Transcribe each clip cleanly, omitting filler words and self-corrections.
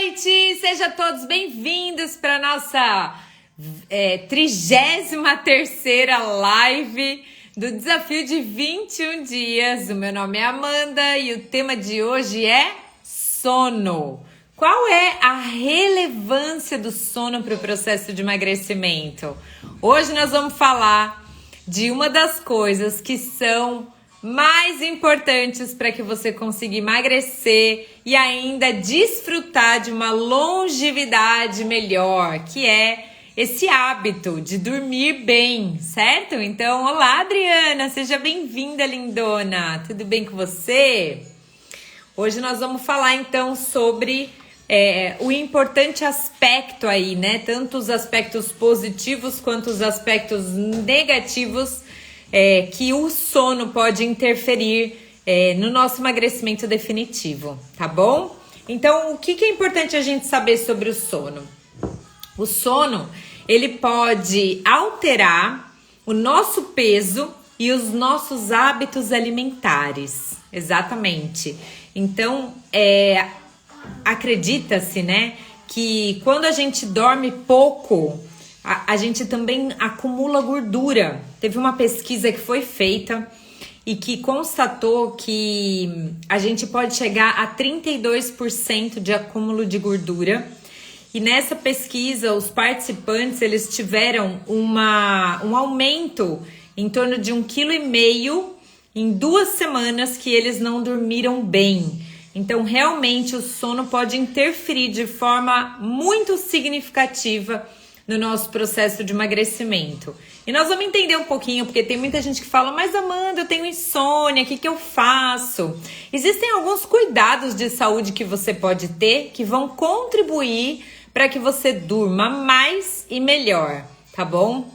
noite! Sejam todos bem-vindos para a nossa 33ª live do Desafio de 21 Dias. O meu nome é Amanda e o tema de hoje é sono. Qual é a relevância do sono para o processo de emagrecimento? Hoje nós vamos falar de uma das coisas que são mais importantes para que você consiga emagrecer e ainda desfrutar de uma longevidade melhor, que é esse hábito de dormir bem, certo? Então, olá, Adriana, seja bem-vinda, lindona. Tudo bem com você? Hoje nós vamos falar então sobre o importante aspecto aí, né? Tanto os aspectos positivos quanto os aspectos negativos que o sono pode interferir no nosso emagrecimento definitivo, tá bom? Então, o que é importante a gente saber sobre o sono? O sono, ele pode alterar o nosso peso e os nossos hábitos alimentares, exatamente. Então, acredita-se, né, que quando a gente dorme pouco, a gente também acumula gordura. Teve uma pesquisa que foi feita e que constatou que a gente pode chegar a 32% de acúmulo de gordura. E nessa pesquisa, os participantes, eles tiveram um aumento em torno de 1,5 kg em 2 semanas que eles não dormiram bem. Então, realmente, o sono pode interferir de forma muito significativa no nosso processo de emagrecimento. E nós vamos entender um pouquinho, porque tem muita gente que fala, mas Amanda, eu tenho insônia, o que eu faço? Existem alguns cuidados de saúde que você pode ter que vão contribuir para que você durma mais e melhor, tá bom?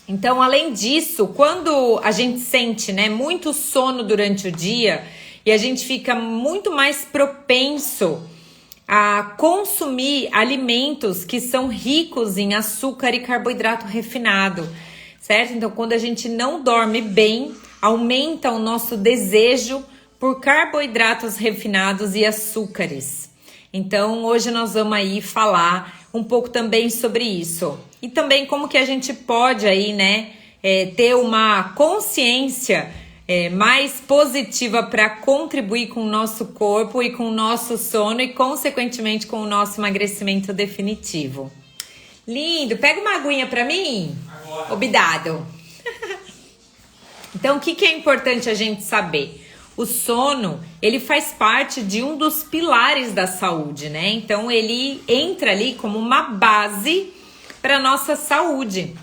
Então, além disso, quando a gente sente, né, muito sono durante o dia e a gente fica muito mais propenso a consumir alimentos que são ricos em açúcar e carboidrato refinado, certo? Então, quando a gente não dorme bem, aumenta o nosso desejo por carboidratos refinados e açúcares. Então, hoje nós vamos aí falar um pouco também sobre isso. E também como que a gente pode aí, né, ter uma consciência mais positiva para contribuir com o nosso corpo e com o nosso sono e, consequentemente, com o nosso emagrecimento definitivo. Lindo! Pega uma aguinha para mim. Obrigado. Então, o que é importante a gente saber? O sono, ele faz parte de um dos pilares da saúde, né? Então, ele entra ali como uma base para a nossa saúde.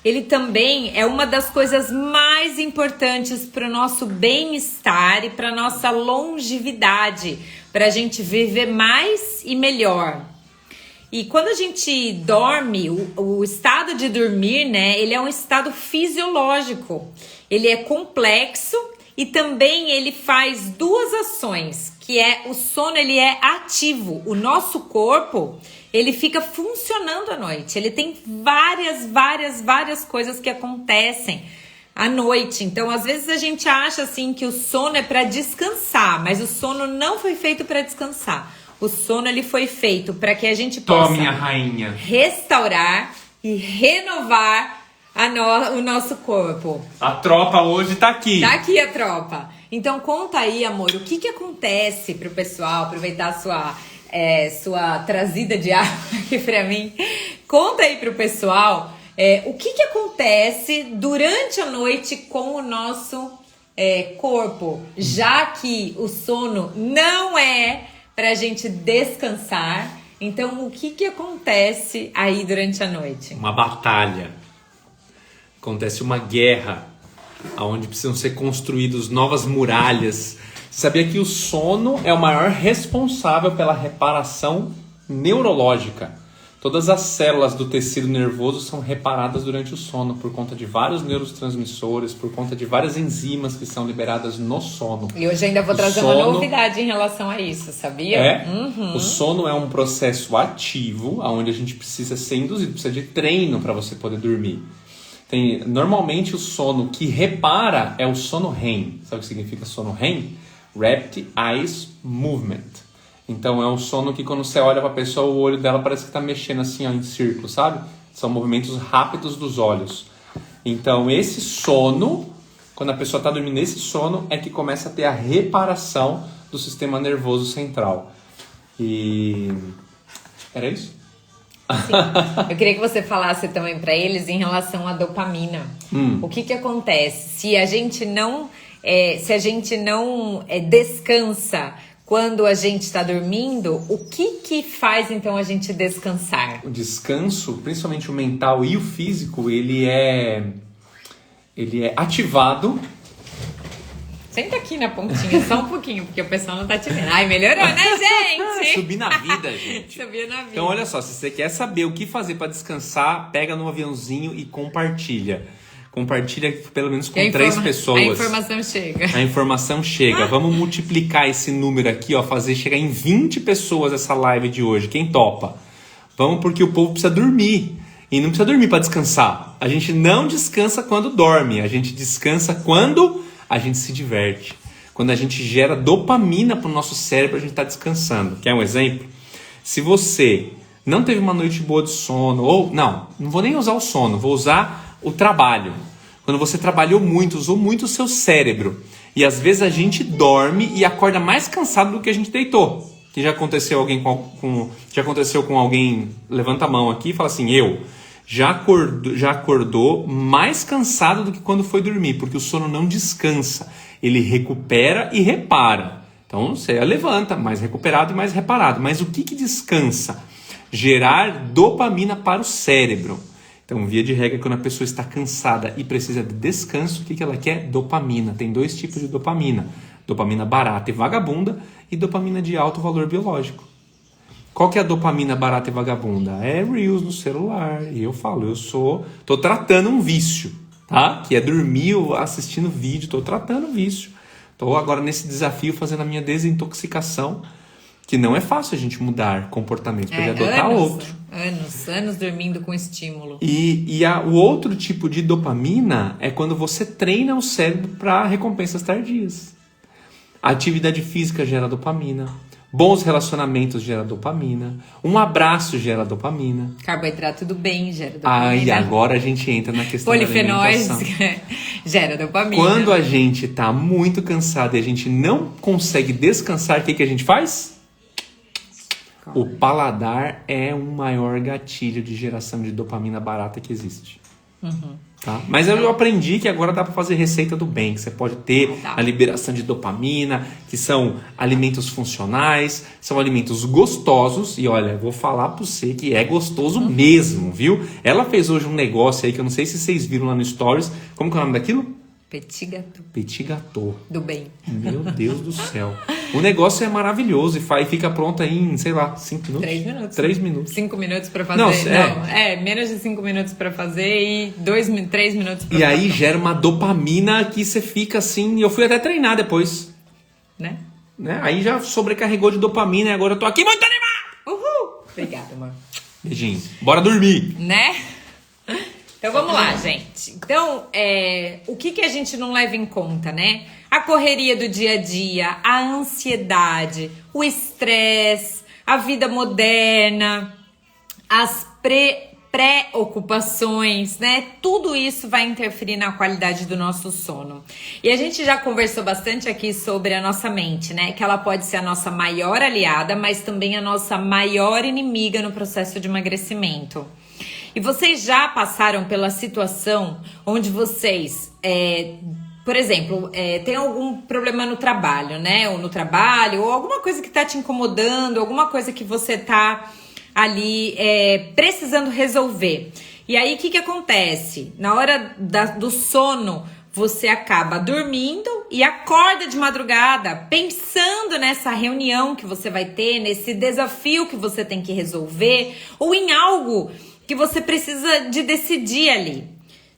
Ele também é uma das coisas mais importantes para o nosso bem-estar e para a nossa longevidade, para a gente viver mais e melhor. E quando a gente dorme, o estado de dormir, né, ele é um estado fisiológico. Ele é complexo e também ele faz duas ações, que é o sono, ele é ativo. O nosso corpo, ele fica funcionando à noite. Ele tem várias coisas que acontecem à noite. Então, às vezes a gente acha assim que o sono é para descansar, mas o sono não foi feito para descansar. O sono, ele foi feito para que a gente possa minha rainha, restaurar e renovar o nosso corpo. A tropa hoje tá aqui. Tá aqui a tropa. Então conta aí, amor, o que acontece pro pessoal aproveitar a sua trazida de água aqui pra mim. Conta aí pro pessoal o que acontece durante a noite com o nosso corpo, já que o sono não é pra gente descansar. Então, o que acontece aí durante a noite? Uma batalha. Acontece uma guerra, onde precisam ser construídas novas muralhas. Você sabia que o sono é o maior responsável pela reparação neurológica? Todas as células do tecido nervoso são reparadas durante o sono por conta de vários neurotransmissores, por conta de várias enzimas que são liberadas no sono. E hoje ainda vou trazer uma novidade em relação a isso, sabia? O sono é um processo ativo, onde a gente precisa ser induzido, precisa de treino para você poder dormir. Normalmente o sono que repara é o sono REM. Sabe o que significa sono REM? Rapid Eye Movement. Então é um sono que quando você olha pra pessoa, o olho dela parece que tá mexendo assim, ó, em círculo, sabe? São movimentos rápidos dos olhos. Então esse sono, quando a pessoa tá dormindo nesse sono, é que começa a ter a reparação do sistema nervoso central. E... era isso? Sim. Eu queria que você falasse também para eles em relação à dopamina. O que acontece? Se a gente não descansa quando a gente está dormindo, o que faz então a gente descansar? O descanso, principalmente o mental e o físico, ele é ativado. Senta aqui na pontinha, só um pouquinho, porque o pessoal não tá te vendo. Ai, melhorou, né, gente? Subir na vida, gente. Subir na vida. Então, olha só, se você quer saber o que fazer para descansar, pega no aviãozinho e compartilha. Compartilha pelo menos com 3 pessoas. A informação chega. A informação chega. Vamos multiplicar esse número aqui, ó, fazer chegar em 20 pessoas essa live de hoje. Quem topa? Vamos, porque o povo precisa dormir. E não precisa dormir para descansar. A gente não descansa quando dorme. A gente descansa quando a gente se diverte. Quando a gente gera dopamina para o nosso cérebro, a gente está descansando. Quer um exemplo? Se você não teve uma noite boa de sono, ou... não vou nem usar o sono, vou usar o trabalho. Quando você trabalhou muito, usou muito o seu cérebro. E às vezes a gente dorme e acorda mais cansado do que a gente deitou. Que já aconteceu já aconteceu com alguém, levanta a mão aqui e fala assim, eu... Já acordou mais cansado do que quando foi dormir, porque o sono não descansa. Ele recupera e repara. Então você levanta, mais recuperado e mais reparado. Mas o que descansa? Gerar dopamina para o cérebro. Então, via de regra, quando a pessoa está cansada e precisa de descanso, o que ela quer? Dopamina. Tem 2 tipos de dopamina. Dopamina barata e vagabunda e dopamina de alto valor biológico. Qual que é a dopamina barata e vagabunda? É Reels no celular. E eu falo, tô tratando um vício, tá? Que é dormir assistindo vídeo, tô tratando vício. Tô agora nesse desafio fazendo a minha desintoxicação, que não é fácil a gente mudar comportamento, pode adotar outro. Anos dormindo com estímulo. O outro tipo de dopamina é quando você treina o cérebro para recompensas tardias. A atividade física gera dopamina. Bons relacionamentos gera dopamina. Um abraço gera dopamina. Carboidrato do bem gera dopamina. E agora a gente entra na questão da polifenóis alimentação. Gera dopamina. Quando a gente está muito cansado e a gente não consegue descansar, o que a gente faz? O paladar é o maior gatilho de geração de dopamina barata que existe. Tá? Mas eu aprendi que agora dá para fazer receita do bem, que você pode ter a liberação de dopamina, que são alimentos funcionais, são alimentos gostosos, e olha, eu vou falar para você que é gostoso mesmo, viu? Ela fez hoje um negócio aí que eu não sei se vocês viram lá no Stories, como que é o nome daquilo? Petit gâteau. Petit gâteau. Do bem. Meu Deus do céu. O negócio é maravilhoso e fica pronto aí em, sei lá, 5 minutos? 3 minutos. 3 minutos. 5 minutos pra fazer. Menos de 5 minutos pra fazer e 3 minutos pra fazer. E aí gera uma dopamina que você fica assim... Eu fui até treinar depois. Né? Aí já sobrecarregou de dopamina e agora eu tô aqui muito animado. Uhul. Obrigada, amor. Beijinho. Bora dormir. Né? Então vamos lá, gente. Então, o que a gente não leva em conta, né? A correria do dia a dia, a ansiedade, o estresse, a vida moderna, as preocupações, né? Tudo isso vai interferir na qualidade do nosso sono. E a gente já conversou bastante aqui sobre a nossa mente, né? Que ela pode ser a nossa maior aliada, mas também a nossa maior inimiga no processo de emagrecimento. E vocês já passaram pela situação onde vocês, por exemplo, tem algum problema no trabalho, né? Ou no trabalho, ou alguma coisa que tá te incomodando, alguma coisa que você tá ali precisando resolver. E aí, o que acontece? Na hora do sono, você acaba dormindo e acorda de madrugada pensando nessa reunião que você vai ter, nesse desafio que você tem que resolver, ou em algo que você precisa de decidir ali.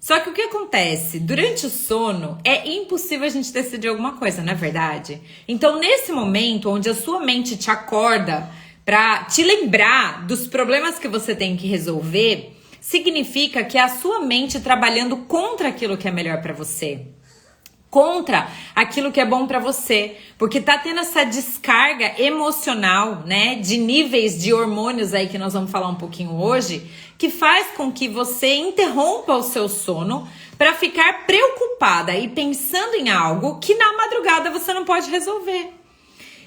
Só que o que acontece? Durante o sono, é impossível a gente decidir alguma coisa, não é verdade? Então, nesse momento onde a sua mente te acorda para te lembrar dos problemas que você tem que resolver, significa que é a sua mente trabalhando contra aquilo que é melhor para você. contra aquilo que é bom para você, porque tá tendo essa descarga emocional, né, de níveis de hormônios aí que nós vamos falar um pouquinho hoje, que faz com que você interrompa o seu sono para ficar preocupada e pensando em algo que na madrugada você não pode resolver.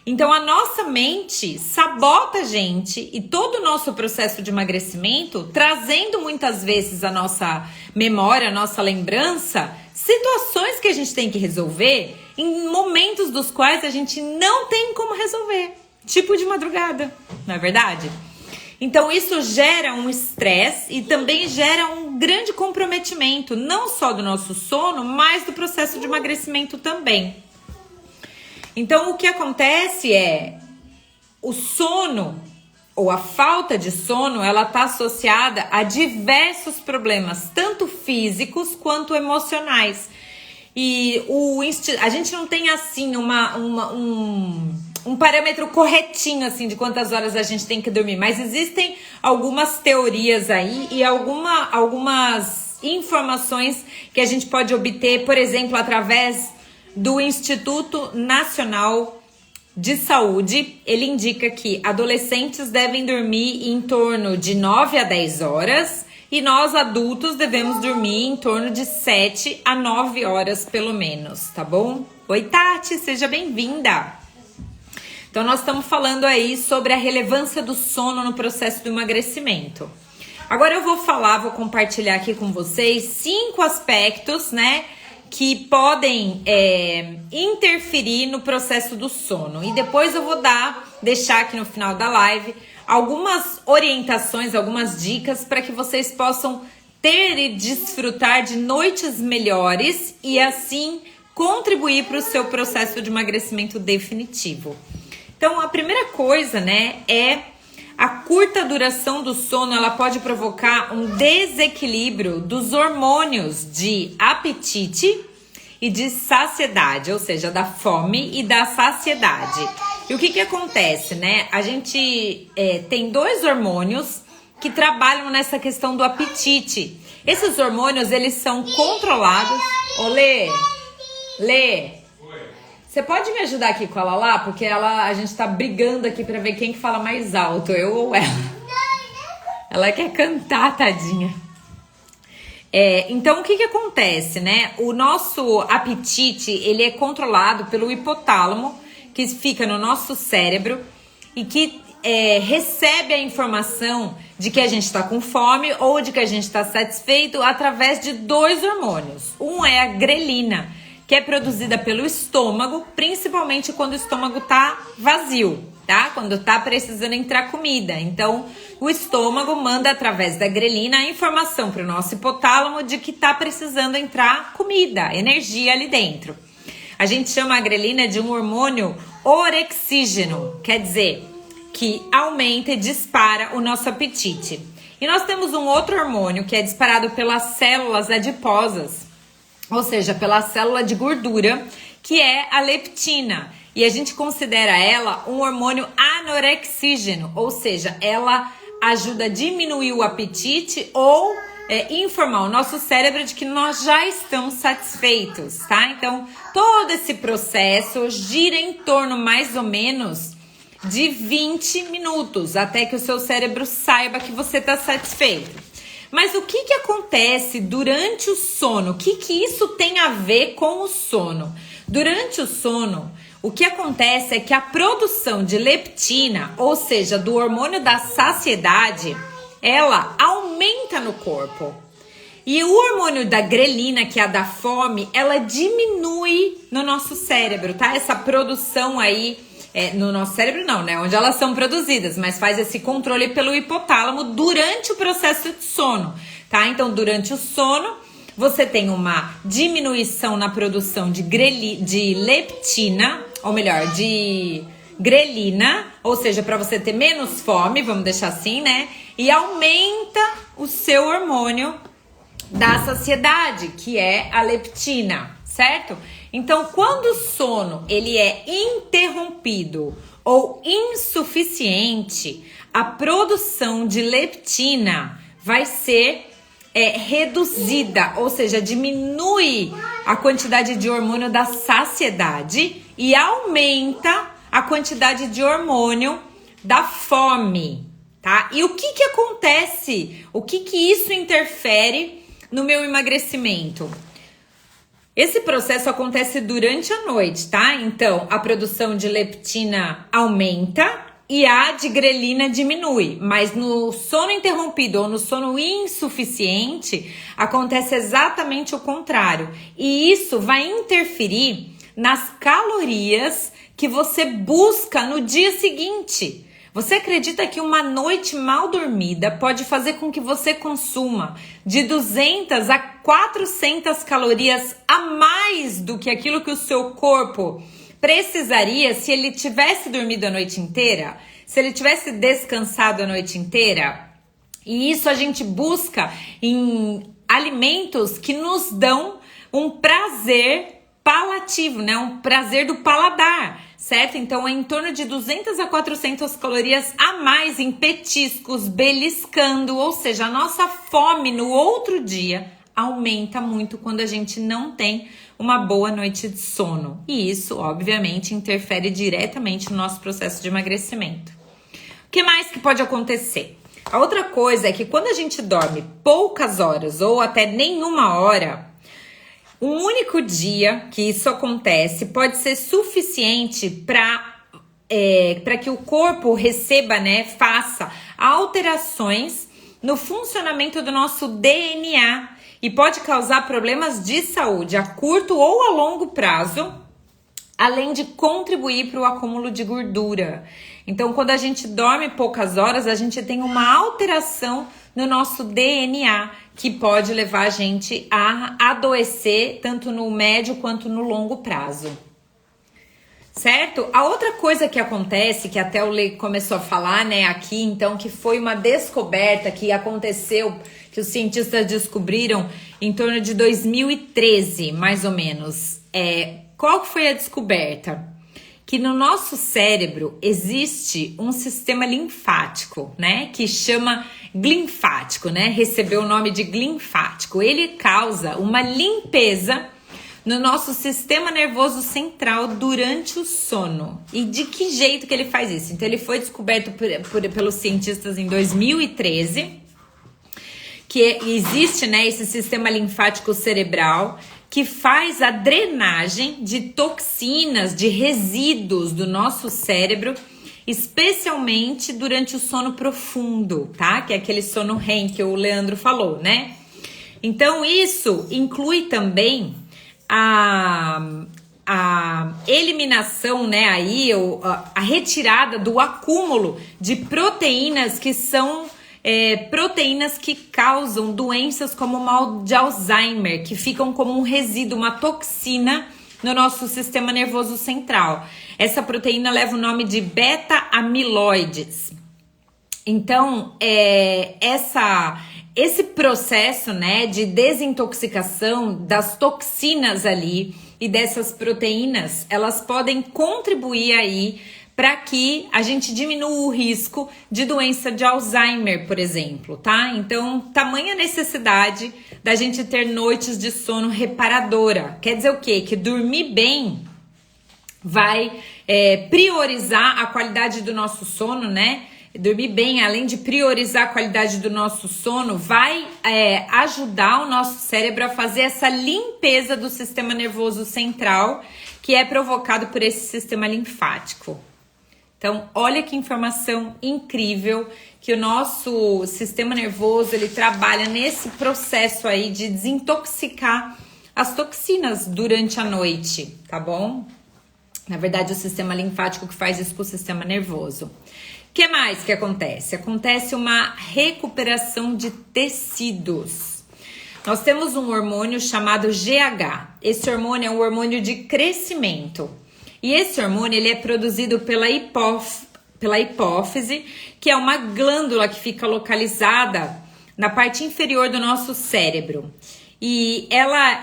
Então a nossa mente sabota a gente e todo o nosso processo de emagrecimento, trazendo muitas vezes a nossa memória, a nossa lembrança, situações que a gente tem que resolver em momentos dos quais a gente não tem como resolver, tipo de madrugada, não é verdade? Então isso gera um estresse e também gera um grande comprometimento, não só do nosso sono, mas do processo de emagrecimento também. Então o que acontece é, o sono ou a falta de sono, ela está associada a diversos problemas, tanto físicos quanto emocionais. E a gente não tem assim um parâmetro corretinho assim de quantas horas a gente tem que dormir, mas existem algumas teorias aí e algumas informações que a gente pode obter, por exemplo, através do Instituto Nacional de Saúde. Ele indica que adolescentes devem dormir em torno de 9 a 10 horas e nós adultos devemos dormir em torno de 7 a 9 horas pelo menos, tá bom? Oi, Tati, seja bem-vinda! Então nós estamos falando aí sobre a relevância do sono no processo do emagrecimento. Agora eu vou compartilhar aqui com vocês 5 aspectos, né, que podem interferir no processo do sono. E depois eu vou deixar aqui no final da live algumas orientações, algumas dicas para que vocês possam ter e desfrutar de noites melhores e assim contribuir para o seu processo de emagrecimento definitivo. Então a primeira coisa, né, é a curta duração do sono. Ela pode provocar um desequilíbrio dos hormônios de apetite e de saciedade, ou seja, da fome e da saciedade. E o que acontece, né? A gente tem 2 hormônios que trabalham nessa questão do apetite. Esses hormônios, eles são controlados. Ô, Lê, você pode me ajudar aqui com a Lala? Porque a gente tá brigando aqui pra ver quem que fala mais alto, eu ou ela. Ela quer cantar, tadinha. Então, o que acontece, né? O nosso apetite, ele é controlado pelo hipotálamo, que fica no nosso cérebro e que recebe a informação de que a gente está com fome ou de que a gente está satisfeito através de 2 hormônios. Um é a grelina, que é produzida pelo estômago, principalmente quando o estômago tá vazio, tá? Quando tá precisando entrar comida. Então, o estômago manda através da grelina a informação para o nosso hipotálamo de que tá precisando entrar comida, energia ali dentro. A gente chama a grelina de um hormônio orexígeno, quer dizer, que aumenta e dispara o nosso apetite. E nós temos um outro hormônio que é disparado pelas células adiposas, ou seja, pela célula de gordura, que é a leptina. E a gente considera ela um hormônio anorexígeno, ou seja, ela ajuda a diminuir o apetite ou informar o nosso cérebro de que nós já estamos satisfeitos, tá? Então, todo esse processo gira em torno mais ou menos de 20 minutos, até que o seu cérebro saiba que você está satisfeito. Mas o que acontece durante o sono? O que isso tem a ver com o sono? Durante o sono, o que acontece é que a produção de leptina, ou seja, do hormônio da saciedade, ela aumenta no corpo. E o hormônio da grelina, que é a da fome, ela diminui no nosso cérebro, tá? Essa produção aí, no nosso cérebro não, né? Onde elas são produzidas, mas faz esse controle pelo hipotálamo durante o processo de sono, tá? Então, durante o sono, você tem uma diminuição na produção de leptina, ou melhor, de grelina, ou seja, para você ter menos fome, vamos deixar assim, né? E aumenta o seu hormônio da saciedade, que é a leptina, certo? Então, quando o sono ele é interrompido ou insuficiente, a produção de leptina vai ser reduzida, ou seja, diminui a quantidade de hormônio da saciedade e aumenta a quantidade de hormônio da fome, tá? E o que acontece? O que isso interfere no meu emagrecimento? Esse processo acontece durante a noite, tá? Então, a produção de leptina aumenta e a de grelina diminui, mas no sono interrompido ou no sono insuficiente, acontece exatamente o contrário. E isso vai interferir nas calorias que você busca no dia seguinte. Você acredita que uma noite mal dormida pode fazer com que você consuma de 200 a 400 calorias a mais do que aquilo que o seu corpo precisaria se ele tivesse dormido a noite inteira? Se ele tivesse descansado a noite inteira? E isso a gente busca em alimentos que nos dão um prazer palativo, né? Um prazer do paladar, certo? Então é em torno de 200 a 400 calorias a mais em petiscos, beliscando, ou seja, a nossa fome no outro dia aumenta muito quando a gente não tem uma boa noite de sono. E isso, obviamente, interfere diretamente no nosso processo de emagrecimento. O que mais que pode acontecer? A outra coisa é que quando a gente dorme poucas horas ou até nenhuma hora, um único dia que isso acontece pode ser suficiente para que o corpo receba, né, faça alterações no funcionamento do nosso DNA e pode causar problemas de saúde a curto ou a longo prazo, além de contribuir para o acúmulo de gordura. Então, quando a gente dorme poucas horas, a gente tem uma alteração no nosso DNA, que pode levar a gente a adoecer tanto no médio quanto no longo prazo. Certo? A outra coisa que acontece, que até o Lê começou a falar, né, aqui, então, que foi uma descoberta que aconteceu, que os cientistas descobriram em torno de 2013, mais ou menos. Qual que foi a descoberta? Que no nosso cérebro existe um sistema linfático, né, que chama glinfático, né, recebeu o nome de glinfático. Ele causa uma limpeza no nosso sistema nervoso central durante o sono. E de que jeito que ele faz isso? Então ele foi descoberto pelos cientistas em 2013, que existe, né, esse sistema linfático cerebral que faz a drenagem de toxinas, de resíduos do nosso cérebro, especialmente durante o sono profundo, tá? Que é aquele sono REM que o Leandro falou, né? Então isso inclui também a eliminação, né, aí, a retirada do acúmulo de proteínas que são proteínas que causam doenças como o mal de Alzheimer, que ficam como um resíduo, uma toxina no nosso sistema nervoso central. Essa proteína leva o nome de beta-amiloides. Então, esse processo, né, de desintoxicação das toxinas ali e dessas proteínas, elas podem contribuir aí para que a gente diminua o risco de doença de Alzheimer, por exemplo, tá? Então, tamanha necessidade da gente ter noites de sono reparadora. Quer dizer o quê? Que dormir bem vai priorizar a qualidade do nosso sono, né? Dormir bem, além de priorizar a qualidade do nosso sono, vai ajudar o nosso cérebro a fazer essa limpeza do sistema nervoso central, que é provocado por esse sistema linfático. Então, olha que informação incrível, que o nosso sistema nervoso, ele trabalha nesse processo aí de desintoxicar as toxinas durante a noite, tá bom? Na verdade, o sistema linfático que faz isso com o sistema nervoso. O que mais que acontece? Acontece uma recuperação de tecidos. Nós temos um hormônio chamado GH. Esse hormônio é um hormônio de crescimento. E esse hormônio ele é produzido pela hipófise, que é uma glândula que fica localizada na parte inferior do nosso cérebro. E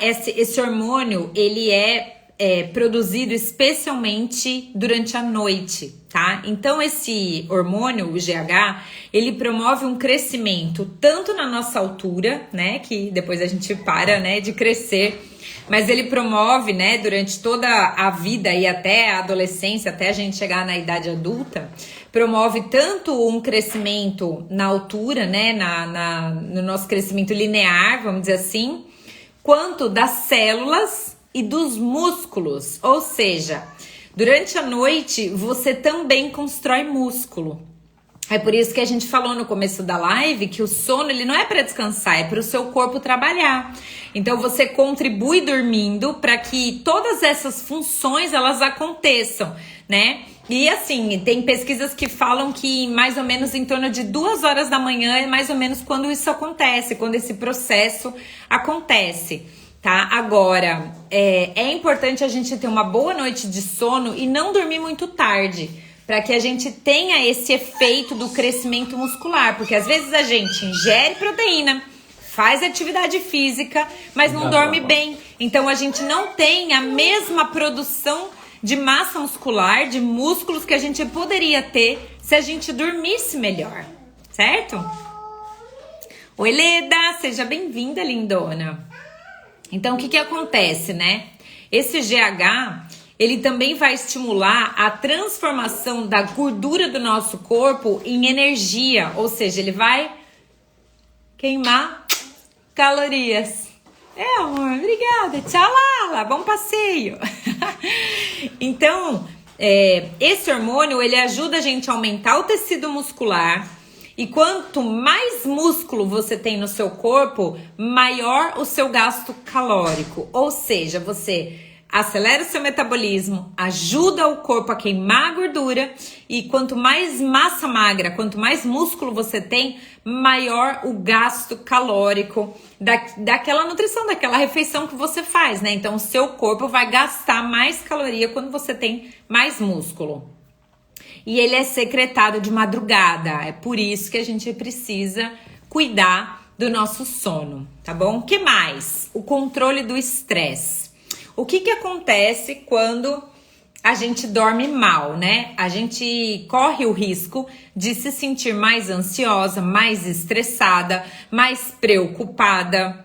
esse hormônio ele é produzido especialmente durante a noite, tá? Então esse hormônio, o GH, ele promove um crescimento tanto na nossa altura, né, que depois a gente para, né, de crescer, mas ele promove, né, durante toda a vida e até a adolescência, até a gente chegar na idade adulta, promove tanto um crescimento na altura, né, no nosso crescimento linear, vamos dizer assim, quanto das células e dos músculos, ou seja, durante a noite você também constrói músculo. É por isso que a gente falou no começo da live que o sono ele não é para descansar, é para o seu corpo trabalhar. Então você contribui dormindo para que todas essas funções elas aconteçam, né? E assim, tem pesquisas que falam que mais ou menos em torno de 2 horas da manhã é mais ou menos quando isso acontece, quando esse processo acontece. Tá? Agora, é importante a gente ter uma boa noite de sono e não dormir muito tarde, para que a gente tenha esse efeito do crescimento muscular, porque às vezes a gente ingere proteína, faz atividade física, mas não dorme bem, então a gente não tem a mesma produção de massa muscular, de músculos que a gente poderia ter se a gente dormisse melhor, certo? Oi, Leda, seja bem-vinda, lindona. Então, o que acontece, né? Esse GH, ele também vai estimular a transformação da gordura do nosso corpo em energia, ou seja, ele vai queimar calorias. Amor, obrigada. Tchau, Lala, bom passeio. Então, esse hormônio, ele ajuda a gente a aumentar o tecido muscular. E quanto mais músculo você tem no seu corpo, maior o seu gasto calórico. Ou seja, você acelera o seu metabolismo, ajuda o corpo a queimar a gordura. E quanto mais massa magra, quanto mais músculo você tem, maior o gasto calórico daquela nutrição, daquela refeição que você faz, né? Então, o seu corpo vai gastar mais caloria quando você tem mais músculo. E ele é secretado de madrugada, é por isso que a gente precisa cuidar do nosso sono, tá bom? O que mais? O controle do estresse. O que acontece quando a gente dorme mal, né? A gente corre o risco de se sentir mais ansiosa, mais estressada, mais preocupada,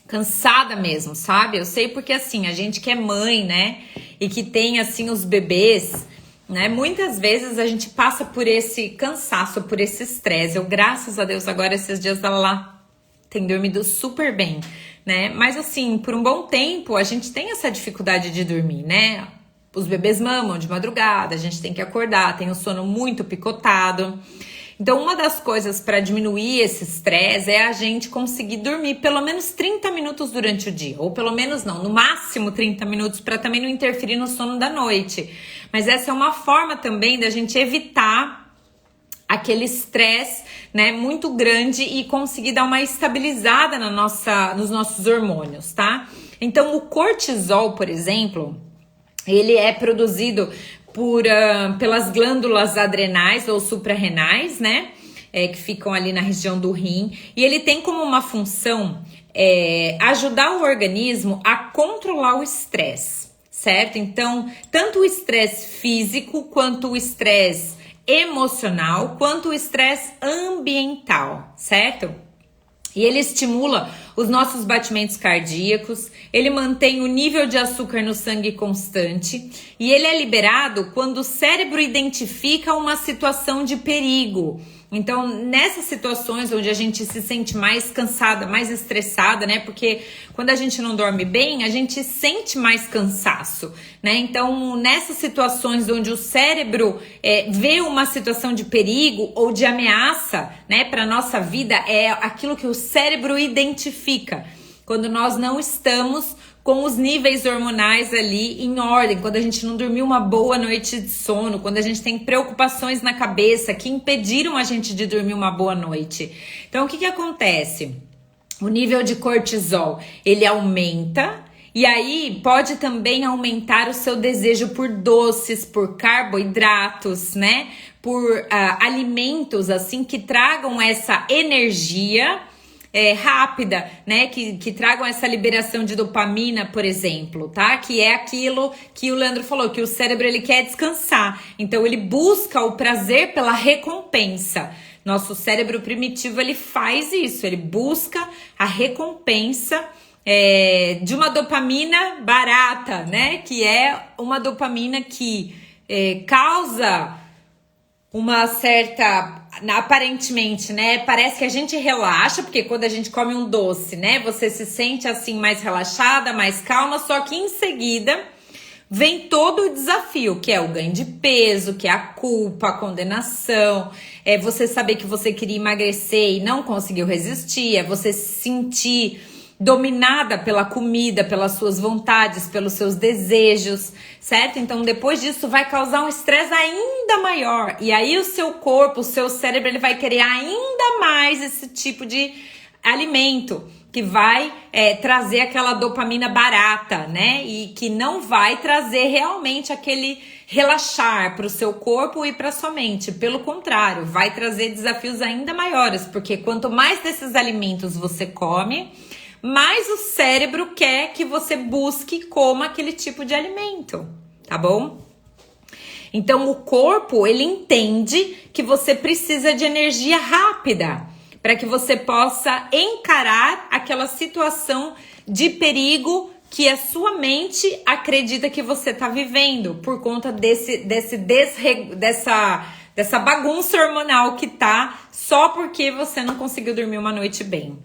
cansada mesmo, sabe? Eu sei porque assim, a gente que é mãe, né? E que tem assim os bebês, né? Muitas vezes a gente passa por esse cansaço, por esse estresse. Eu, graças a Deus, agora esses dias ela lá tem dormido super bem, né? Mas assim, por um bom tempo a gente tem essa dificuldade de dormir, né? Os bebês mamam de madrugada, a gente tem que acordar, tem o sono muito picotado. Então, uma das coisas para diminuir esse estresse é a gente conseguir dormir pelo menos 30 minutos durante o dia. Ou pelo menos não, no máximo 30 minutos, para também não interferir no sono da noite. Mas essa é uma forma também da gente evitar aquele estresse, né, muito grande e conseguir dar uma estabilizada nos nossos hormônios, tá? Então, o cortisol, por exemplo, ele é produzido pelas glândulas adrenais ou suprarrenais, né? Que ficam ali na região do rim. E ele tem como uma função ajudar o organismo a controlar o estresse, certo? Então, tanto o estresse físico, quanto o estresse emocional, quanto o estresse ambiental, certo? E ele estimula os nossos batimentos cardíacos, ele mantém o nível de açúcar no sangue constante e ele é liberado quando o cérebro identifica uma situação de perigo. Então, nessas situações onde a gente se sente mais cansada, mais estressada, né? Porque quando a gente não dorme bem, a gente sente mais cansaço, né? Então, nessas situações onde o cérebro vê uma situação de perigo ou de ameaça, né, para nossa vida, é aquilo que o cérebro identifica. Quando nós não estamos com os níveis hormonais ali em ordem, quando a gente não dormiu uma boa noite de sono, quando a gente tem preocupações na cabeça que impediram a gente de dormir uma boa noite. Então, o que acontece? O nível de cortisol, ele aumenta e aí pode também aumentar o seu desejo por doces, por carboidratos, né? Por alimentos assim que tragam essa energia rápida, né? Que tragam essa liberação de dopamina, por exemplo, tá? Que é aquilo que o Leandro falou, que o cérebro ele quer descansar. Então ele busca o prazer pela recompensa. Nosso cérebro primitivo ele faz isso, ele busca a recompensa de uma dopamina barata, né? Que é uma dopamina que causa uma certa, aparentemente, né? Parece que a gente relaxa, porque quando a gente come um doce, né? Você se sente assim mais relaxada, mais calma, só que em seguida vem todo o desafio, que é o ganho de peso, que é a culpa, a condenação, é você saber que você queria emagrecer e não conseguiu resistir, é você se sentir dominada pela comida, pelas suas vontades, pelos seus desejos, certo? Então, depois disso, vai causar um estresse ainda maior. E aí, o seu corpo, o seu cérebro, ele vai querer ainda mais esse tipo de alimento, que vai trazer aquela dopamina barata, né? E que não vai trazer realmente aquele relaxar para o seu corpo e para sua mente. Pelo contrário, vai trazer desafios ainda maiores, porque quanto mais desses alimentos você come, mais o cérebro quer que você busque e coma aquele tipo de alimento, tá bom? Então, o corpo, ele entende que você precisa de energia rápida para que você possa encarar aquela situação de perigo que a sua mente acredita que você está vivendo por conta dessa bagunça hormonal que tá só porque você não conseguiu dormir uma noite bem.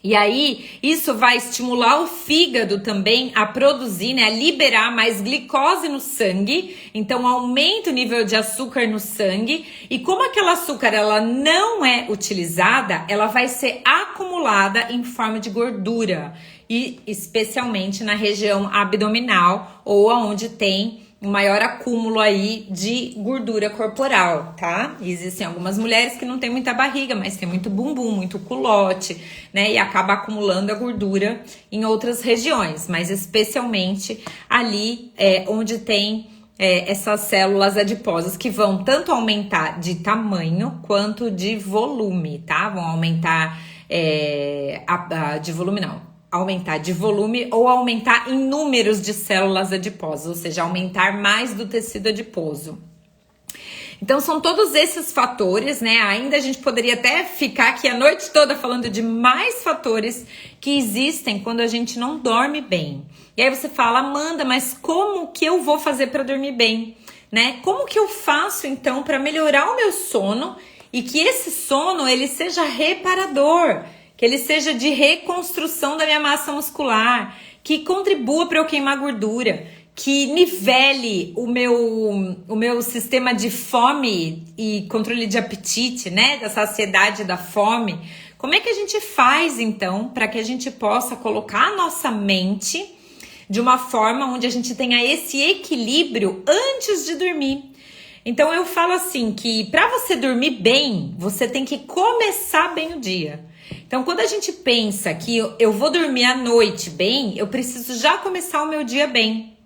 E aí, isso vai estimular o fígado também a produzir, né, a liberar mais glicose no sangue. Então, aumenta o nível de açúcar no sangue. E como aquele açúcar ela não é utilizada, ela vai ser acumulada em forma de gordura. E especialmente na região abdominal ou onde tem o maior acúmulo aí de gordura corporal, tá? E existem algumas mulheres que não tem muita barriga, mas tem muito bumbum, muito culote, né? E acaba acumulando a gordura em outras regiões, mas especialmente ali onde tem essas células adiposas que vão tanto aumentar de tamanho quanto de volume, tá? Vão aumentar de volume não. Aumentar de volume ou aumentar em números de células adiposas, ou seja, aumentar mais do tecido adiposo. Então, são todos esses fatores, né? Ainda a gente poderia até ficar aqui a noite toda falando de mais fatores que existem quando a gente não dorme bem. E aí você fala, Amanda, mas como que eu vou fazer para dormir bem? Né? Como que eu faço, então, para melhorar o meu sono e que esse sono, ele seja reparador? Que ele seja de reconstrução da minha massa muscular, que contribua para eu queimar gordura, que nivele o meu sistema de fome e controle de apetite, né? Da saciedade e da fome. Como é que a gente faz, então, para que a gente possa colocar a nossa mente de uma forma onde a gente tenha esse equilíbrio antes de dormir? Então, eu falo assim, que para você dormir bem, você tem que começar bem o dia. Então, quando a gente pensa que eu vou dormir à noite bem, eu preciso já começar o meu dia bem.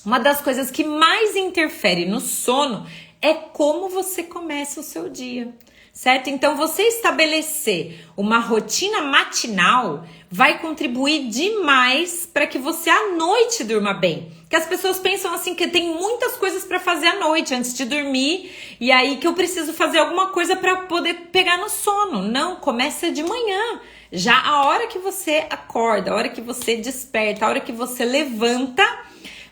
Uma das coisas que mais interfere no sono é como você começa o seu dia, certo? Então, você estabelecer uma rotina matinal vai contribuir demais para que você à noite durma bem. Que as pessoas pensam assim que tem muitas coisas para fazer à noite antes de dormir e aí que eu preciso fazer alguma coisa para poder pegar no sono. Não, começa de manhã. Já a hora que você acorda, a hora que você desperta, a hora que você levanta,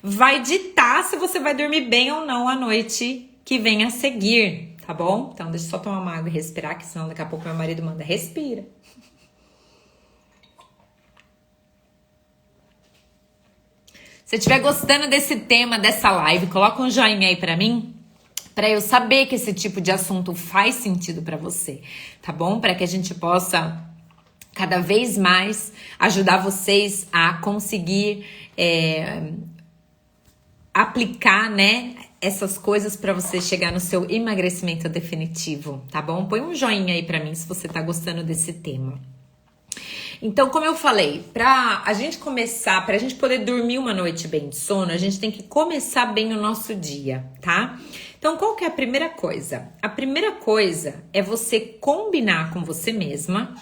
vai ditar se você vai dormir bem ou não à noite que vem a seguir, tá bom? Então deixa eu só tomar uma água e respirar, que senão daqui a pouco meu marido manda respira. Se estiver gostando desse tema, dessa live, coloca um joinha aí pra mim, pra eu saber que esse tipo de assunto faz sentido pra você, tá bom? Pra que a gente possa cada vez mais ajudar vocês a conseguir aplicar, né, essas coisas pra você chegar no seu emagrecimento definitivo, tá bom? Põe um joinha aí pra mim se você tá gostando desse tema. Então, como eu falei, pra a gente começar, pra gente poder dormir uma noite bem de sono, a gente tem que começar bem o nosso dia, tá? Então, qual que é a primeira coisa? A primeira coisa é você combinar com você mesma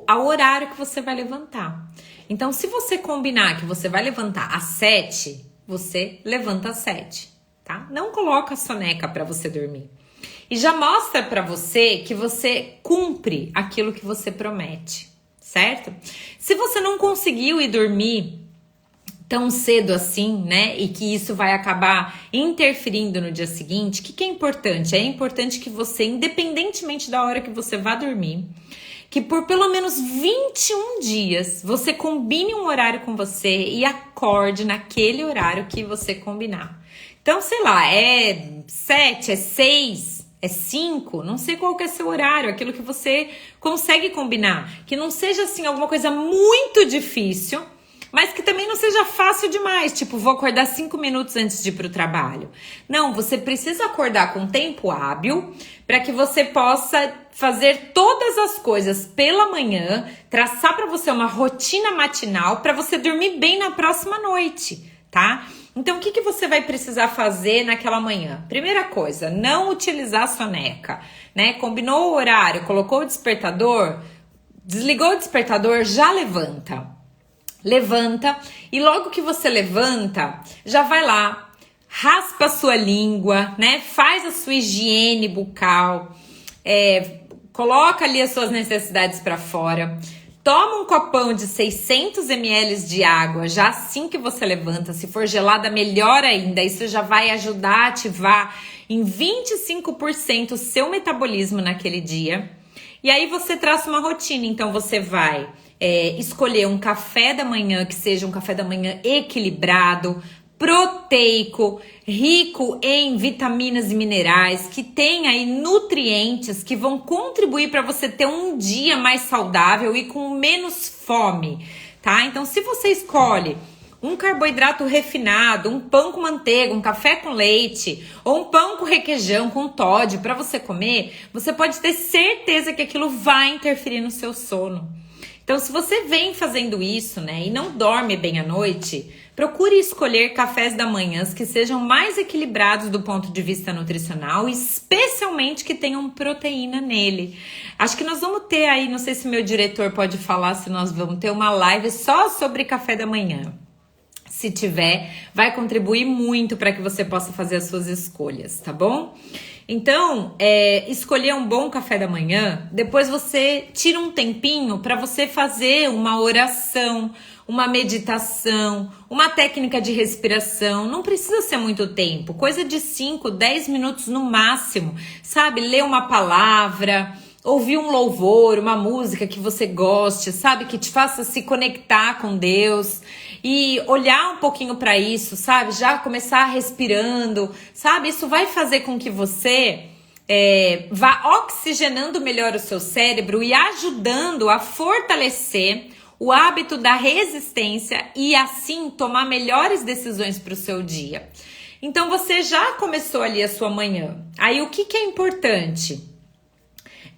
ao horário que você vai levantar. Então, se você combinar que você vai levantar às 7, você levanta às 7, tá? Não coloca a soneca para você dormir. E já mostra para você que você cumpre aquilo que você promete, certo? Se você não conseguiu ir dormir tão cedo assim, né, e que isso vai acabar interferindo no dia seguinte, o que é importante? É importante que você, independentemente da hora que você vá dormir, que por pelo menos 21 dias você combine um horário com você e acorde naquele horário que você combinar. Então, sei lá, é 7, é 6, é 5, não sei qual que é seu horário, aquilo que você consegue combinar. Que não seja assim alguma coisa muito difícil, mas que também não seja fácil demais, tipo, vou acordar 5 minutos antes de ir para o trabalho. Não, você precisa acordar com tempo hábil para que você possa fazer todas as coisas pela manhã, traçar para você uma rotina matinal para você dormir bem na próxima noite, tá? Então, o que você vai precisar fazer naquela manhã? Primeira coisa, não utilizar a soneca, né? Combinou o horário, colocou o despertador, desligou o despertador, já levanta. Levanta e logo que você levanta, já vai lá, raspa a sua língua, né? Faz a sua higiene bucal, coloca ali as suas necessidades para fora, toma um copão de 600 ml de água já assim que você levanta, se for gelada melhor ainda, isso já vai ajudar a ativar em 25% o seu metabolismo naquele dia. E aí você traça uma rotina, então você vai escolher um café da manhã que seja um café da manhã equilibrado, proteico, rico em vitaminas e minerais, que tem aí nutrientes que vão contribuir para você ter um dia mais saudável e com menos fome, tá? Então, se você escolhe um carboidrato refinado, um pão com manteiga, um café com leite, ou um pão com requeijão, com Toddy para você comer, você pode ter certeza que aquilo vai interferir no seu sono. Então, se você vem fazendo isso, né, e não dorme bem à noite, procure escolher cafés da manhã que sejam mais equilibrados do ponto de vista nutricional, especialmente que tenham proteína nele. Acho que nós vamos ter aí, não sei se meu diretor pode falar, se nós vamos ter uma live só sobre café da manhã. Se tiver, vai contribuir muito para que você possa fazer as suas escolhas, tá bom? Então, escolher um bom café da manhã, depois você tira um tempinho para você fazer uma oração, uma meditação, uma técnica de respiração. Não precisa ser muito tempo, coisa de 5, 10 minutos no máximo, sabe? Ler uma palavra, ouvir um louvor, uma música que você goste, sabe? Que te faça se conectar com Deus e olhar um pouquinho para isso, sabe? Já começar respirando, sabe? Isso vai fazer com que você vá oxigenando melhor o seu cérebro e ajudando a fortalecer o hábito da resistência e assim tomar melhores decisões para o seu dia. Então você já começou ali a sua manhã. Aí o que é importante?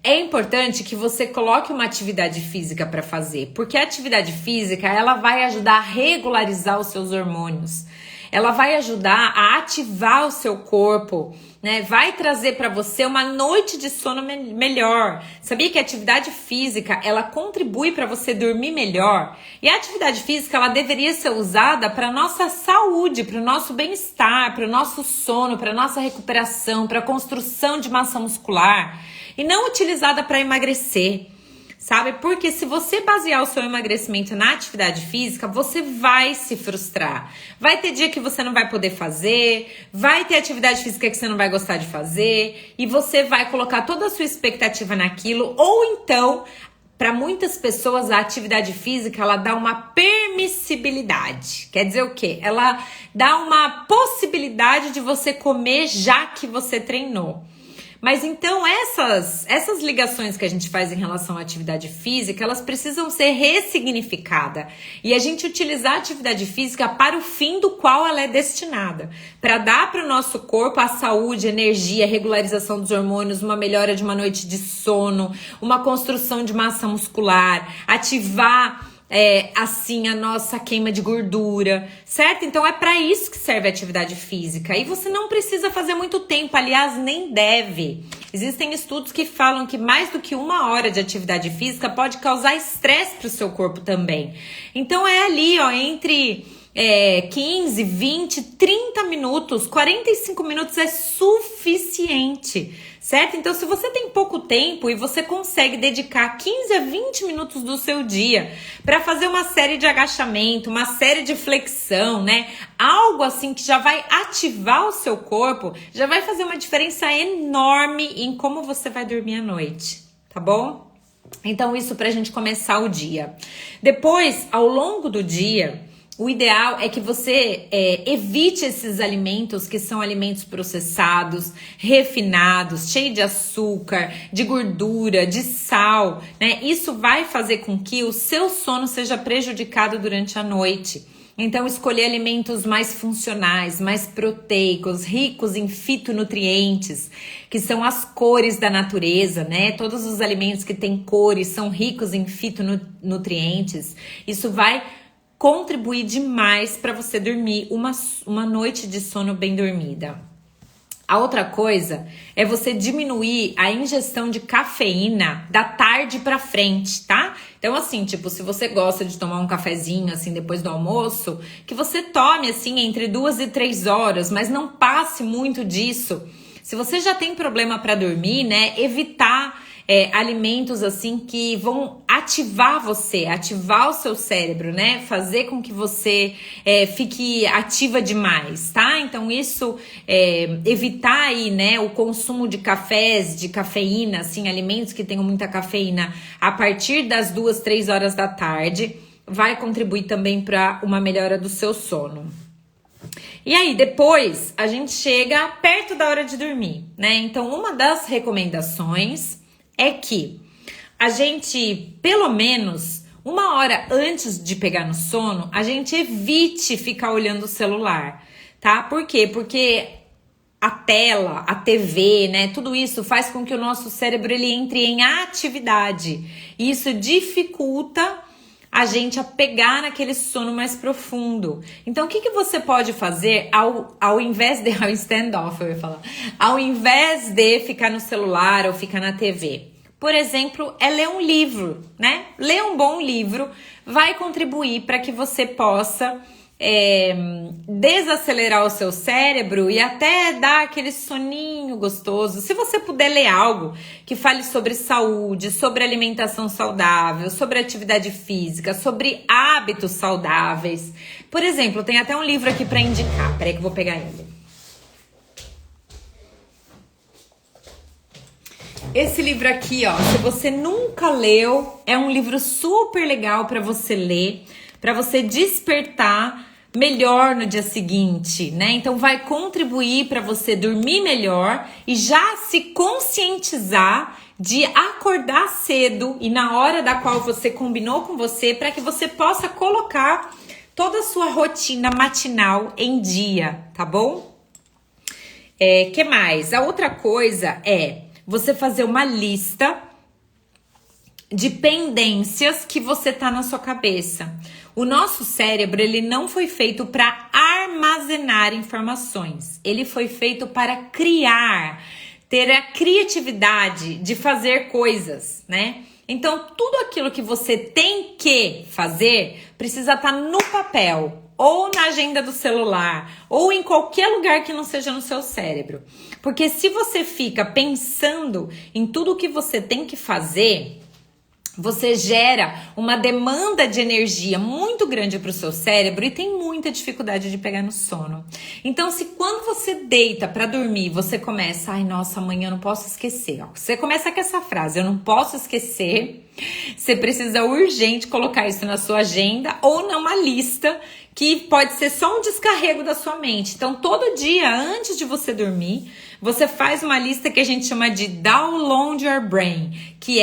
É importante que você coloque uma atividade física para fazer, porque a atividade física ela vai ajudar a regularizar os seus hormônios, ela vai ajudar a ativar o seu corpo, né? Vai trazer para você uma noite de sono melhor. Sabia que a atividade física ela contribui para você dormir melhor? E a atividade física ela deveria ser usada para nossa saúde, para o nosso bem-estar, para o nosso sono, para nossa recuperação, para a construção de massa muscular. E não utilizada para emagrecer, sabe? Porque se você basear o seu emagrecimento na atividade física, você vai se frustrar. Vai ter dia que você não vai poder fazer, vai ter atividade física que você não vai gostar de fazer, e você vai colocar toda a sua expectativa naquilo, ou então, para muitas pessoas, a atividade física, ela dá uma permissibilidade. Quer dizer o quê? Ela dá uma possibilidade de você comer já que você treinou. Mas então essas ligações que a gente faz em relação à atividade física, elas precisam ser ressignificadas. E a gente utilizar a atividade física para o fim do qual ela é destinada. Para dar para o nosso corpo a saúde, energia, regularização dos hormônios, uma melhora de uma noite de sono, uma construção de massa muscular, ativar assim a nossa queima de gordura, certo? Então é para isso que serve a atividade física. E você não precisa fazer muito tempo, aliás, nem deve. Existem estudos que falam que mais do que 1 hora de atividade física pode causar estresse para o seu corpo também. Então é ali, ó, entre 15, 20, 30 minutos, 45 minutos é suficiente, certo? Então, se você tem pouco tempo e você consegue dedicar 15 a 20 minutos do seu dia para fazer uma série de agachamento, uma série de flexão, né? Algo assim que já vai ativar o seu corpo, já vai fazer uma diferença enorme em como você vai dormir à noite, tá bom? Então, isso pra gente começar o dia. Depois, ao longo do dia, o ideal é que você evite esses alimentos que são alimentos processados, refinados, cheios de açúcar, de gordura, de sal, né? Isso vai fazer com que o seu sono seja prejudicado durante a noite. Então, escolher alimentos mais funcionais, mais proteicos, ricos em fitonutrientes, que são as cores da natureza, né? Todos os alimentos que têm cores são ricos em fitonutrientes. Isso vai contribuir demais para você dormir uma noite de sono bem dormida. A outra coisa é você diminuir a ingestão de cafeína da tarde para frente, tá? Então, assim, tipo, se você gosta de tomar um cafezinho, assim, depois do almoço, que você tome, assim, entre 2 e 3 horas, mas não passe muito disso. Se você já tem problema para dormir, né, evitar alimentos assim que vão ativar você, ativar o seu cérebro, né? Fazer com que você fique ativa demais, tá? Então isso, evitar aí, né, o consumo de cafés, de cafeína, assim, alimentos que tenham muita cafeína a partir das 2, 3 horas da tarde, vai contribuir também para uma melhora do seu sono. E aí, depois, a gente chega perto da hora de dormir, né? Então, uma das recomendações é que a gente, pelo menos 1 hora antes de pegar no sono, a gente evite ficar olhando o celular, tá? Por quê? Porque a tela, a TV, né? Tudo isso faz com que o nosso cérebro ele entre em atividade. E isso dificulta a gente a pegar naquele sono mais profundo. Então, o que você pode fazer ao invés de... ao stand-off, eu ia falar. Ao invés de ficar no celular ou ficar na TV. Por exemplo, é ler um livro, né? Ler um bom livro vai contribuir para que você possa desacelerar o seu cérebro e até dar aquele soninho gostoso. Se você puder ler algo que fale sobre saúde, sobre alimentação saudável, sobre atividade física, sobre hábitos saudáveis. Por exemplo, tem até um livro aqui para indicar. Peraí que eu vou pegar ele. Esse livro aqui, ó, se você nunca leu, é um livro super legal para você ler, para você despertar melhor no dia seguinte, né? Então vai contribuir para você dormir melhor e já se conscientizar de acordar cedo e na hora da qual você combinou com você, para que você possa colocar toda a sua rotina matinal em dia, tá bom? Que mais? A outra coisa é você fazer uma lista de pendências que você tá na sua cabeça. O nosso cérebro, ele não foi feito para armazenar informações. Ele foi feito para criar, ter a criatividade de fazer coisas, né? Então, tudo aquilo que você tem que fazer precisa estar no papel, ou na agenda do celular, ou em qualquer lugar que não seja no seu cérebro. Porque se você fica pensando em tudo o que você tem que fazer, você gera uma demanda de energia muito grande para o seu cérebro e tem muita dificuldade de pegar no sono. Então, se quando você deita para dormir, você começa, ai, nossa, amanhã eu não posso esquecer. Ó, você começa com essa frase, eu não posso esquecer. Você precisa urgente colocar isso na sua agenda ou numa lista que pode ser só um descarrego da sua mente. Então, todo dia, antes de você dormir, você faz uma lista que a gente chama de Download Your Brain, que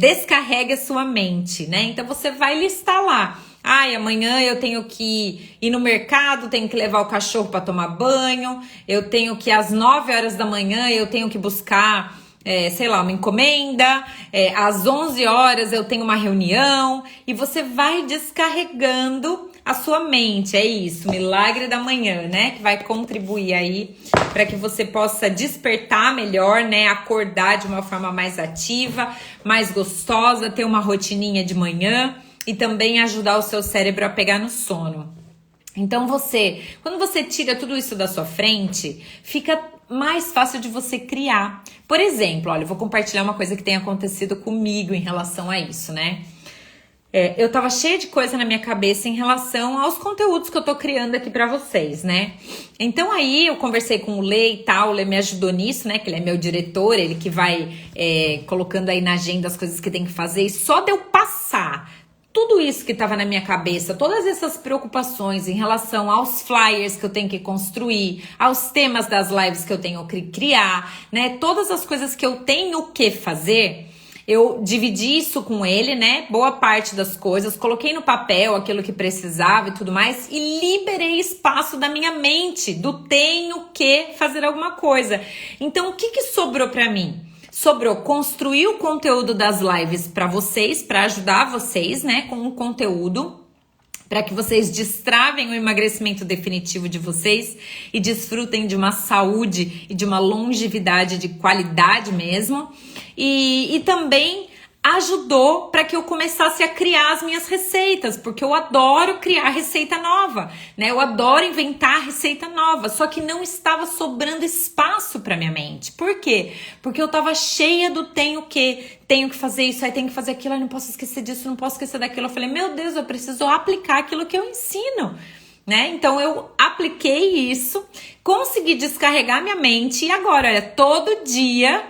descarrega a sua mente, né? Então, você vai listar lá. Ai, amanhã eu tenho que ir no mercado, tenho que levar o cachorro para tomar banho, eu tenho que, às 9 horas da manhã, eu tenho que buscar... sei lá, uma encomenda, às 11 horas eu tenho uma reunião, e você vai descarregando a sua mente, é isso, milagre da manhã, né? Que vai contribuir aí para que você possa despertar melhor, né? Acordar de uma forma mais ativa, mais gostosa, ter uma rotininha de manhã e também ajudar o seu cérebro a pegar no sono. Então quando você tira tudo isso da sua frente, fica mais fácil de você criar. Por exemplo, olha, eu vou compartilhar uma coisa que tem acontecido comigo em relação a isso, né? Eu tava cheia de coisa na minha cabeça em relação aos conteúdos que eu tô criando aqui pra vocês, né? Então aí eu conversei com o Lê e tal, o Lê me ajudou nisso, né? Que ele é meu diretor, ele que vai colocando aí na agenda as coisas que tem que fazer. E só de eu passar tudo isso que estava na minha cabeça, todas essas preocupações em relação aos flyers que eu tenho que construir, aos temas das lives que eu tenho que criar, né? Todas as coisas que eu tenho que fazer, eu dividi isso com ele, né? Boa parte das coisas, coloquei no papel aquilo que precisava e tudo mais e liberei espaço da minha mente, do tenho que fazer alguma coisa. Então, o que sobrou para mim? Sobrou construir o conteúdo das lives para vocês, para ajudar vocês, né, com o conteúdo, para que vocês destravem o emagrecimento definitivo de vocês e desfrutem de uma saúde e de uma longevidade de qualidade mesmo. E também ajudou para que eu começasse a criar as minhas receitas, porque eu adoro criar receita nova, né? Eu adoro inventar receita nova, só que não estava sobrando espaço para minha mente. Por quê? Porque eu estava cheia do tenho que fazer isso, aí tenho que fazer aquilo, aí não posso esquecer disso, não posso esquecer daquilo. Eu falei, meu Deus, eu preciso aplicar aquilo que eu ensino, né? Então eu apliquei isso, consegui descarregar minha mente e agora, olha, todo dia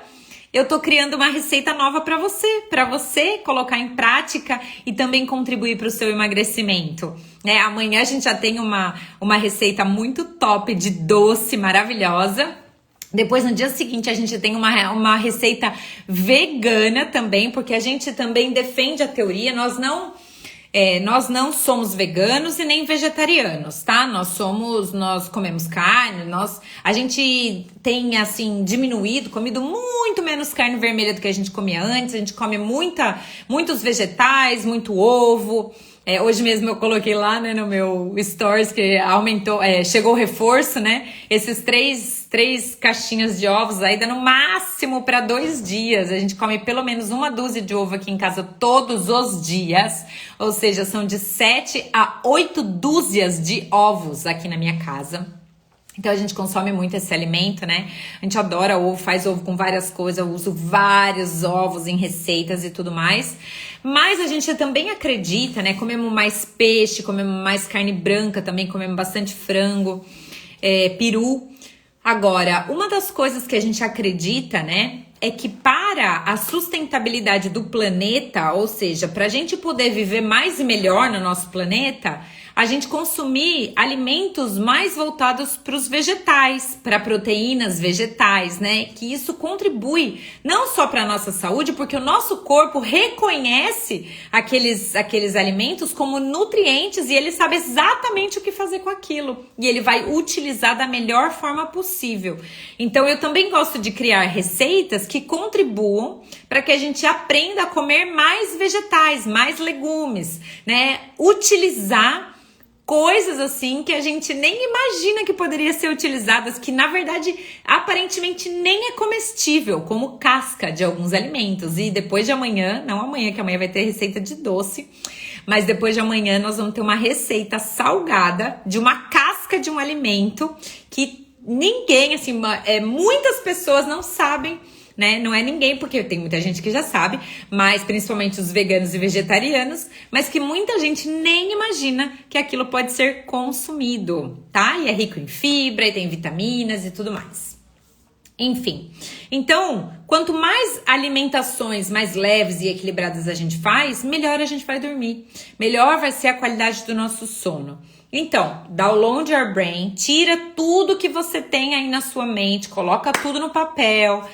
eu tô criando uma receita nova para você colocar em prática e também contribuir para o seu emagrecimento, né? Amanhã a gente já tem uma receita muito top de doce maravilhosa. Depois, no dia seguinte, a gente tem uma receita vegana também, porque a gente também defende a teoria, nós não somos veganos e nem vegetarianos, tá? Nós comemos carne, a gente tem, assim, comido muito menos carne vermelha do que a gente comia antes, a gente come muitos vegetais, muito ovo. Hoje mesmo eu coloquei lá, né, no meu stories que aumentou, chegou o reforço, né? Esses três caixinhas de ovos aí dá no máximo para 2 dias. A gente come pelo menos 1 dúzia de ovo aqui em casa todos os dias. Ou seja, são de 7 a 8 dúzias de ovos aqui na minha casa. Então a gente consome muito esse alimento, né? A gente adora ovo, faz ovo com várias coisas, eu uso vários ovos em receitas e tudo mais. Mas a gente também acredita, né? Comemos mais peixe, comemos mais carne branca também, comemos bastante frango, peru. Agora, uma das coisas que a gente acredita, né? É que para a sustentabilidade do planeta, ou seja, para a gente poder viver mais e melhor no nosso planeta, a gente consumir alimentos mais voltados para os vegetais, para proteínas vegetais, né? Que isso contribui não só para a nossa saúde, porque o nosso corpo reconhece aqueles alimentos como nutrientes e ele sabe exatamente o que fazer com aquilo. E ele vai utilizar da melhor forma possível. Então, eu também gosto de criar receitas que contribuam para que a gente aprenda a comer mais vegetais, mais legumes, né? Utilizar coisas assim que a gente nem imagina que poderia ser utilizadas, que na verdade aparentemente nem é comestível, como casca de alguns alimentos. E depois de amanhã, não amanhã, que amanhã vai ter receita de doce, mas depois de amanhã nós vamos ter uma receita salgada de uma casca de um alimento que ninguém, assim, muitas pessoas não sabem, né? Não é ninguém, porque tem muita gente que já sabe, mas principalmente os veganos e vegetarianos, mas que muita gente nem imagina que aquilo pode ser consumido, tá? E é rico em fibra, e tem vitaminas e tudo mais. Enfim, então, quanto mais alimentações mais leves e equilibradas a gente faz, melhor a gente vai dormir, melhor vai ser a qualidade do nosso sono. Então, download your brain, tira tudo que você tem aí na sua mente, coloca tudo no papel,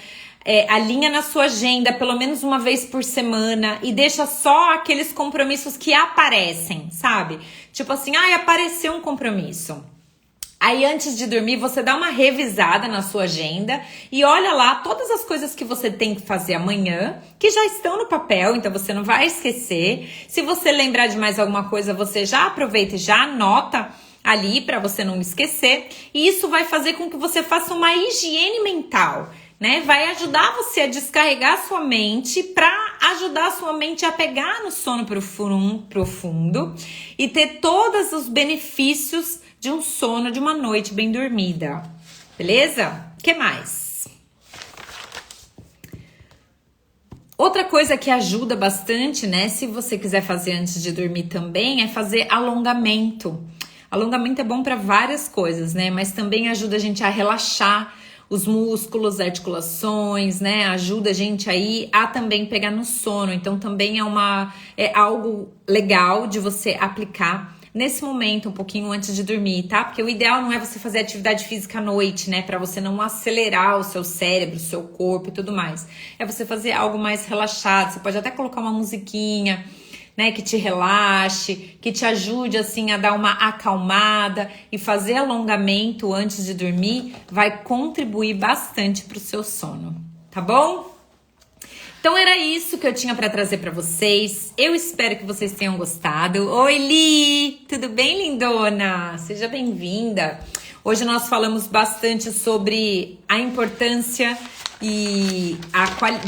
alinha na sua agenda pelo menos uma vez por semana e deixa só aqueles compromissos que aparecem, sabe? Tipo assim, apareceu um compromisso. Aí antes de dormir, você dá uma revisada na sua agenda e olha lá todas as coisas que você tem que fazer amanhã, que já estão no papel, então você não vai esquecer. Se você lembrar de mais alguma coisa, você já aproveita e já anota ali para você não esquecer. E isso vai fazer com que você faça uma higiene mental, né? Vai ajudar você a descarregar sua mente para ajudar a sua mente a pegar no sono profundo e ter todos os benefícios de um sono, de uma noite bem dormida. Beleza? O que mais? Outra coisa que ajuda bastante, né? Se você quiser fazer antes de dormir também, é fazer alongamento. Alongamento é bom para várias coisas, né? Mas também ajuda a gente a relaxar os músculos, articulações, né? Ajuda a gente aí a também pegar no sono. Então também é algo legal de você aplicar nesse momento, um pouquinho antes de dormir, tá? Porque o ideal não é você fazer atividade física à noite, né? Pra você não acelerar o seu cérebro, o seu corpo e tudo mais. É você fazer algo mais relaxado. Você pode até colocar uma musiquinha, né, que te relaxe, que te ajude assim a dar uma acalmada, e fazer alongamento antes de dormir vai contribuir bastante para o seu sono, tá bom? Então era isso que eu tinha para trazer para vocês. Eu espero que vocês tenham gostado. Oi, Li! Tudo bem, lindona? Seja bem-vinda. Hoje nós falamos bastante sobre a importância e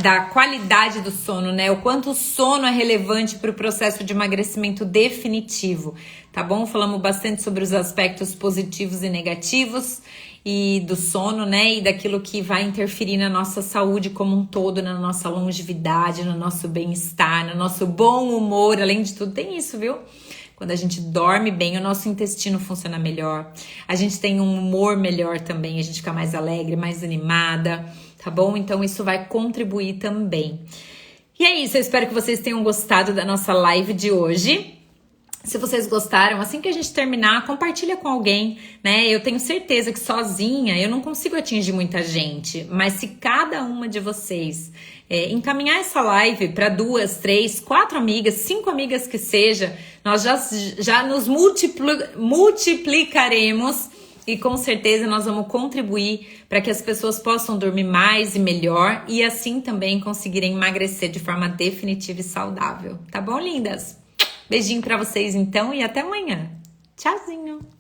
da qualidade do sono, né? O quanto o sono é relevante para o processo de emagrecimento definitivo, tá bom? Falamos bastante sobre os aspectos positivos e negativos e do sono, né? E daquilo que vai interferir na nossa saúde como um todo, na nossa longevidade, no nosso bem-estar, no nosso bom humor. Além de tudo, tem isso, viu? Quando a gente dorme bem, o nosso intestino funciona melhor. A gente tem um humor melhor também, a gente fica mais alegre, mais animada, tá bom? Então isso vai contribuir também. E é isso, eu espero que vocês tenham gostado da nossa live de hoje. Se vocês gostaram, assim que a gente terminar, compartilha com alguém, né? Eu tenho certeza que sozinha eu não consigo atingir muita gente, mas se cada uma de vocês encaminhar essa live para 2, 3, 4 amigas, 5 amigas que seja, nós já nos multiplicaremos e com certeza nós vamos contribuir para que as pessoas possam dormir mais e melhor e assim também conseguirem emagrecer de forma definitiva e saudável. Tá bom, lindas? Beijinho pra vocês então e até amanhã. Tchauzinho!